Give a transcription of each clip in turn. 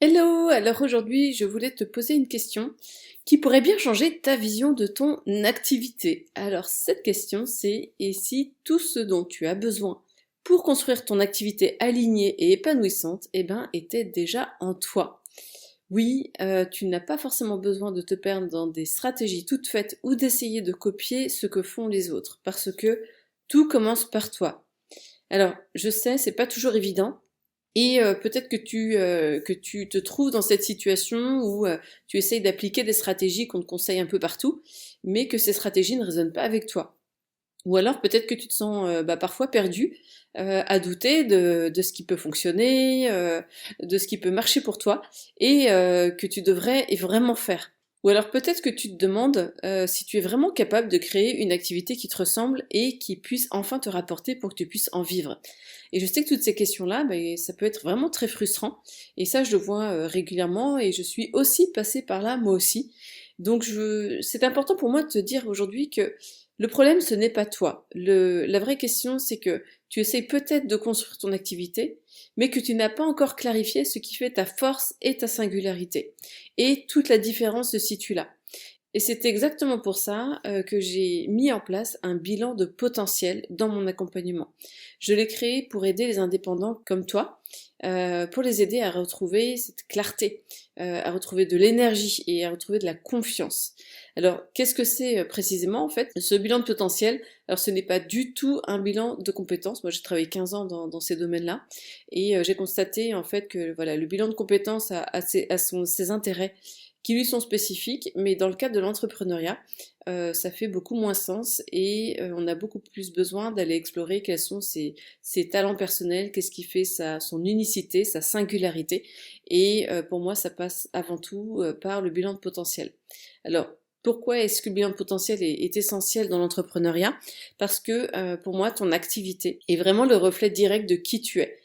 Hello! Alors aujourd'hui, je voulais te poser une question qui pourrait bien changer ta vision de ton activité. Alors cette question c'est, et si tout ce dont tu as besoin pour construire ton activité alignée et épanouissante, était déjà en toi? Oui, tu n'as pas forcément besoin de te perdre dans des stratégies toutes faites ou d'essayer de copier ce que font les autres, parce que tout commence par toi. Alors, je sais, c'est pas toujours évident, et peut-être que tu te trouves dans cette situation où tu essayes d'appliquer des stratégies qu'on te conseille un peu partout, mais que ces stratégies ne résonnent pas avec toi. Ou alors peut-être que tu te sens parfois perdu, à douter de ce qui peut fonctionner, de ce qui peut marcher pour toi, et que tu devrais vraiment faire. Ou alors peut-être que tu te demandes si tu es vraiment capable de créer une activité qui te ressemble et qui puisse enfin te rapporter pour que tu puisses en vivre. Et je sais que toutes ces questions-là, ça peut être vraiment très frustrant. Et ça, je le vois régulièrement et je suis aussi passée par là, moi aussi. C'est important pour moi de te dire aujourd'hui que le problème, ce n'est pas toi. La vraie question, c'est que tu essayes peut-être de construire ton activité, mais que tu n'as pas encore clarifié ce qui fait ta force et ta singularité. Et toute la différence se situe là. Et c'est exactement pour ça que j'ai mis en place un bilan de potentiel dans mon accompagnement. Je l'ai créé pour aider les indépendants comme toi, pour les aider à retrouver cette clarté, à retrouver de l'énergie et à retrouver de la confiance. Alors, qu'est-ce que c'est précisément en fait? Ce bilan de potentiel, alors ce n'est pas du tout un bilan de compétences. Moi, j'ai travaillé 15 ans dans ces domaines-là et j'ai constaté en fait que voilà, le bilan de compétences ses intérêts qui lui sont spécifiques, mais dans le cadre de l'entrepreneuriat, ça fait beaucoup moins sens et on a beaucoup plus besoin d'aller explorer quels sont ses talents personnels, qu'est-ce qui fait son unicité, sa singularité. Et pour moi, ça passe avant tout par le bilan de potentiel. Alors, pourquoi est-ce que le bilan de potentiel est essentiel dans l'entrepreneuriat? Parce que pour moi, ton activité est vraiment le reflet direct de qui tu es.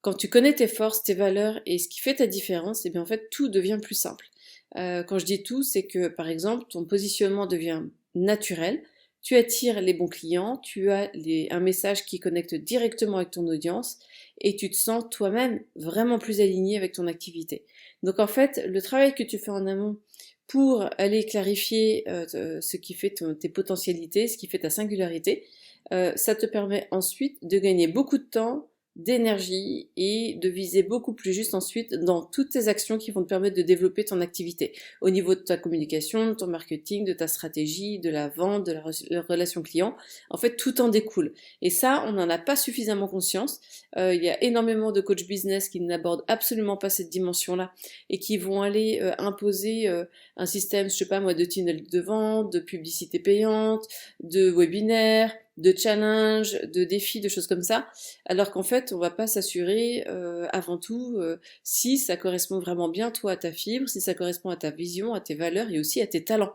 Quand tu connais tes forces, tes valeurs et ce qui fait ta différence, et bien en fait tout devient plus simple. Quand je dis tout, c'est que par exemple ton positionnement devient naturel, tu attires les bons clients, tu as un message qui connecte directement avec ton audience et tu te sens toi-même vraiment plus aligné avec ton activité. Donc en fait, le travail que tu fais en amont pour aller clarifier ce qui fait tes potentialités, ce qui fait ta singularité, ça te permet ensuite de gagner beaucoup de temps, d'énergie et de viser beaucoup plus juste ensuite dans toutes tes actions qui vont te permettre de développer ton activité au niveau de ta communication, de ton marketing, de ta stratégie, de la vente, de la relation client. En fait, tout en découle. Et ça, on n'en a pas suffisamment conscience. Il y a énormément de coachs business qui n'abordent absolument pas cette dimension-là et qui vont aller imposer un système, je sais pas moi, de tunnel de vente, de publicité payante, de webinaire, de challenge, de défis, de choses comme ça, alors qu'en fait, on va pas s'assurer avant tout si ça correspond vraiment bien toi à ta fibre, si ça correspond à ta vision, à tes valeurs et aussi à tes talents.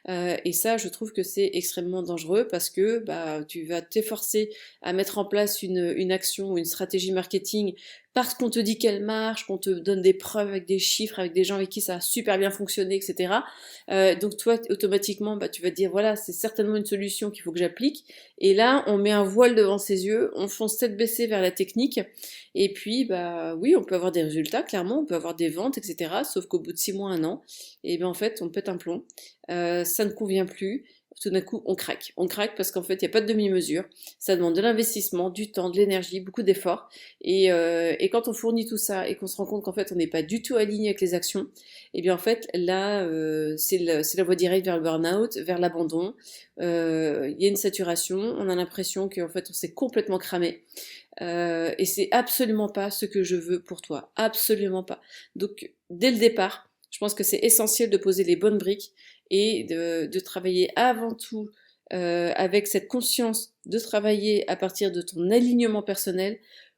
Et ça, je trouve que c'est extrêmement dangereux parce que tu vas t'efforcer à mettre en place une action ou une stratégie marketing parce qu'on te dit qu'elle marche, qu'on te donne des preuves avec des chiffres, avec des gens avec qui ça a super bien fonctionné, etc. Donc toi, automatiquement, tu vas te dire, voilà, c'est certainement une solution qu'il faut que j'applique. Et là, on met un voile devant ses yeux, on fonce tête baissée vers la technique. Et puis, oui, on peut avoir des résultats, clairement, on peut avoir des ventes, etc. Sauf qu'au bout de 6 mois, 1 an, et bien en fait, on pète un plomb. Ça ne convient plus, tout d'un coup on craque. On craque parce qu'en fait il n'y a pas de demi-mesure, ça demande de l'investissement, du temps, de l'énergie, beaucoup d'efforts, et quand on fournit tout ça et qu'on se rend compte qu'en fait on n'est pas du tout aligné avec les actions, et bien en fait là c'est la voie directe vers le burn-out, vers l'abandon, il y a une saturation, on a l'impression qu'en fait on s'est complètement cramé, et c'est absolument pas ce que je veux pour toi, absolument pas. Donc dès le départ, je pense que c'est essentiel de poser les bonnes briques et de travailler avant tout avec cette conscience de travailler à partir de ton alignement personnel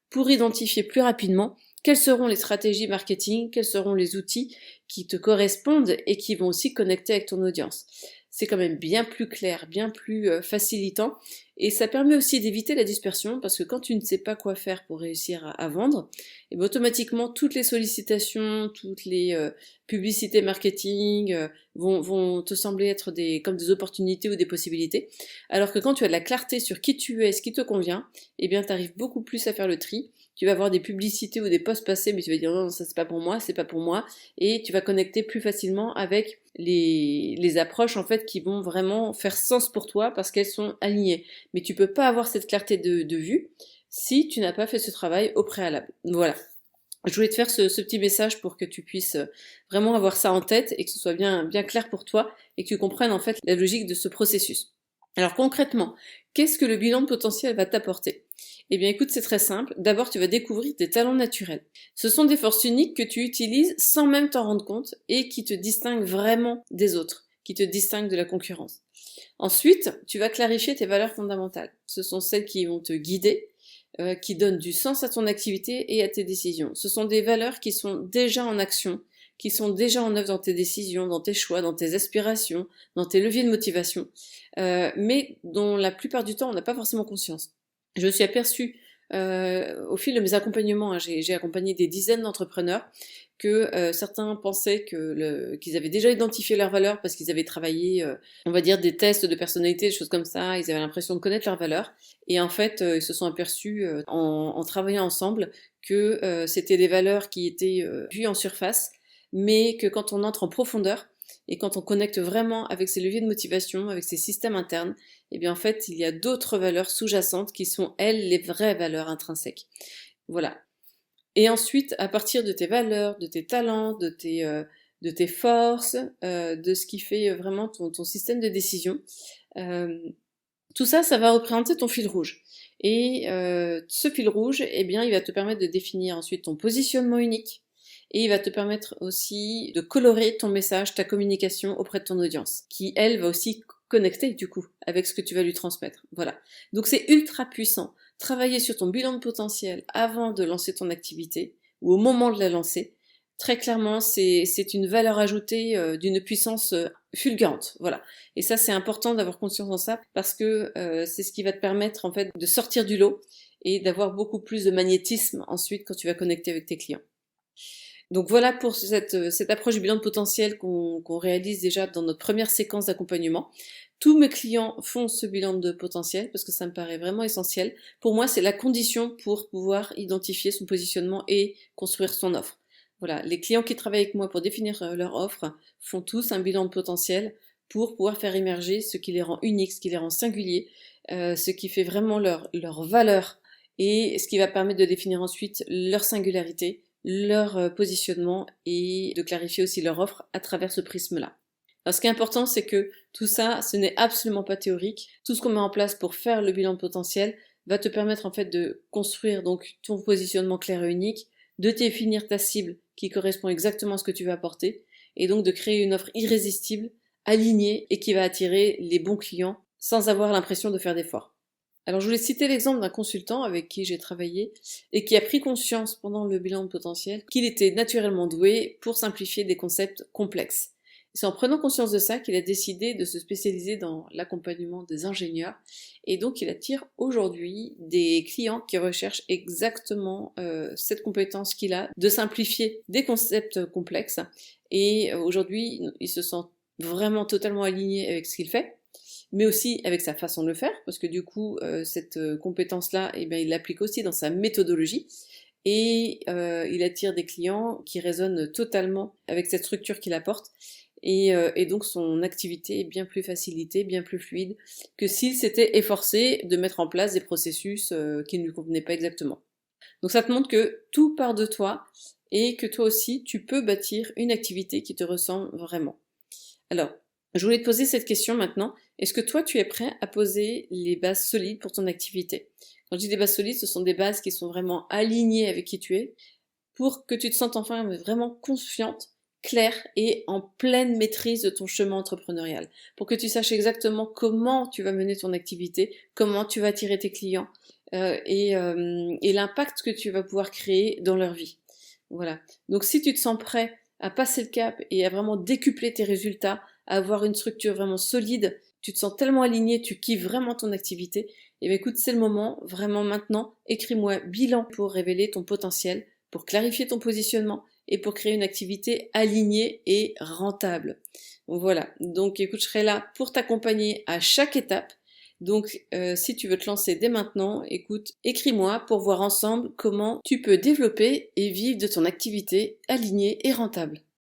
pour identifier plus rapidement quelles seront les stratégies marketing, quels seront les outils qui te correspondent et qui vont aussi connecter avec ton audience. C'est quand même bien plus clair, bien plus facilitant, et ça permet aussi d'éviter la dispersion parce que quand tu ne sais pas quoi faire pour réussir à vendre, et automatiquement toutes les sollicitations, toutes les publicités marketing vont te sembler être comme des opportunités ou des possibilités, alors que quand tu as de la clarté sur qui tu es, ce qui te convient, eh bien tu arrives beaucoup plus à faire le tri tu vas avoir des publicités ou des posts passés, mais tu vas dire non, ça c'est pas pour moi, c'est pas pour moi, et tu vas connecter plus facilement avec les approches en fait qui vont vraiment faire sens pour toi parce qu'elles sont alignées. Mais tu peux pas avoir cette clarté de vue si tu n'as pas fait ce travail au préalable. Voilà. Je voulais te faire ce petit message pour que tu puisses vraiment avoir ça en tête et que ce soit bien clair pour toi et que tu comprennes en fait la logique de ce processus. Alors concrètement, qu'est-ce que le bilan de potentiel va t'apporter? Eh bien écoute, c'est très simple. D'abord, tu vas découvrir tes talents naturels. Ce sont des forces uniques que tu utilises sans même t'en rendre compte et qui te distinguent vraiment des autres, qui te distinguent de la concurrence. Ensuite, tu vas clarifier tes valeurs fondamentales. Ce sont celles qui vont te guider, qui donnent du sens à ton activité et à tes décisions. Ce sont des valeurs qui sont déjà en action, qui sont déjà en œuvre dans tes décisions, dans tes choix, dans tes aspirations, dans tes leviers de motivation, mais dont la plupart du temps on n'a pas forcément conscience. Je me suis aperçue au fil de mes accompagnements, hein, j'ai accompagné des dizaines d'entrepreneurs, que certains pensaient qu'ils avaient déjà identifié leurs valeurs parce qu'ils avaient travaillé, on va dire, des tests de personnalité, des choses comme ça, ils avaient l'impression de connaître leurs valeurs, et en fait, ils se sont aperçus en travaillant ensemble que c'était des valeurs qui étaient vues en surface, mais que quand on entre en profondeur, et quand on connecte vraiment avec ses leviers de motivation, avec ses systèmes internes, eh bien en fait, il y a d'autres valeurs sous-jacentes qui sont, elles, les vraies valeurs intrinsèques. Voilà. Et ensuite, à partir de tes valeurs, de tes talents, de tes forces, de ce qui fait vraiment ton système de décision, tout ça, ça va représenter ton fil rouge. Et ce fil rouge, eh bien, il va te permettre de définir ensuite ton positionnement unique, et il va te permettre aussi de colorer ton message, ta communication auprès de ton audience, qui, elle, va aussi connecter, du coup, avec ce que tu vas lui transmettre. Voilà. Donc c'est ultra puissant. Travailler sur ton bilan de potentiel avant de lancer ton activité, ou au moment de la lancer, très clairement, c'est une valeur ajoutée d'une puissance fulgurante. Voilà. Et ça, c'est important d'avoir conscience de ça, parce que c'est ce qui va te permettre, en fait, de sortir du lot et d'avoir beaucoup plus de magnétisme ensuite quand tu vas connecter avec tes clients. Donc voilà pour cette approche du bilan de potentiel qu'on réalise déjà dans notre première séquence d'accompagnement. Tous mes clients font ce bilan de potentiel parce que ça me paraît vraiment essentiel. Pour moi, c'est la condition pour pouvoir identifier son positionnement et construire son offre. Voilà, les clients qui travaillent avec moi pour définir leur offre font tous un bilan de potentiel pour pouvoir faire émerger ce qui les rend uniques, ce qui les rend singuliers, ce qui fait vraiment leur valeur et ce qui va permettre de définir ensuite leur singularité, leur positionnement et de clarifier aussi leur offre à travers ce prisme-là. Alors ce qui est important, c'est que tout ça, ce n'est absolument pas théorique. Tout ce qu'on met en place pour faire le bilan de potentiel va te permettre en fait de construire donc ton positionnement clair et unique, de définir ta cible qui correspond exactement à ce que tu veux apporter, et donc de créer une offre irrésistible, alignée et qui va attirer les bons clients sans avoir l'impression de faire d'efforts. Alors je voulais citer l'exemple d'un consultant avec qui j'ai travaillé et qui a pris conscience pendant le bilan de potentiel qu'il était naturellement doué pour simplifier des concepts complexes. C'est en prenant conscience de ça qu'il a décidé de se spécialiser dans l'accompagnement des ingénieurs et donc il attire aujourd'hui des clients qui recherchent exactement cette compétence qu'il a de simplifier des concepts complexes et aujourd'hui il se sent vraiment totalement aligné avec ce qu'il fait, mais aussi avec sa façon de le faire, parce que du coup, cette compétence-là, eh bien, il l'applique aussi dans sa méthodologie, et il attire des clients qui résonnent totalement avec cette structure qu'il apporte, et donc son activité est bien plus facilitée, bien plus fluide, que s'il s'était efforcé de mettre en place des processus qui ne lui convenaient pas exactement. Donc ça te montre que tout part de toi, et que toi aussi, tu peux bâtir une activité qui te ressemble vraiment. Alors, je voulais te poser cette question maintenant. Est-ce que toi, tu es prêt à poser les bases solides pour ton activité? Quand je dis des bases solides, ce sont des bases qui sont vraiment alignées avec qui tu es, pour que tu te sentes enfin vraiment confiante, claire et en pleine maîtrise de ton chemin entrepreneurial. Pour que tu saches exactement comment tu vas mener ton activité, comment tu vas attirer tes clients et l'impact que tu vas pouvoir créer dans leur vie. Voilà. Donc si tu te sens prêt à passer le cap et à vraiment décupler tes résultats, à avoir une structure vraiment solide, tu te sens tellement aligné, tu kiffes vraiment ton activité, et bien écoute, c'est le moment, vraiment maintenant, écris-moi bilan pour révéler ton potentiel, pour clarifier ton positionnement et pour créer une activité alignée et rentable. Donc voilà, donc écoute, je serai là pour t'accompagner à chaque étape. Donc, si tu veux te lancer dès maintenant, écoute, écris-moi pour voir ensemble comment tu peux développer et vivre de ton activité alignée et rentable.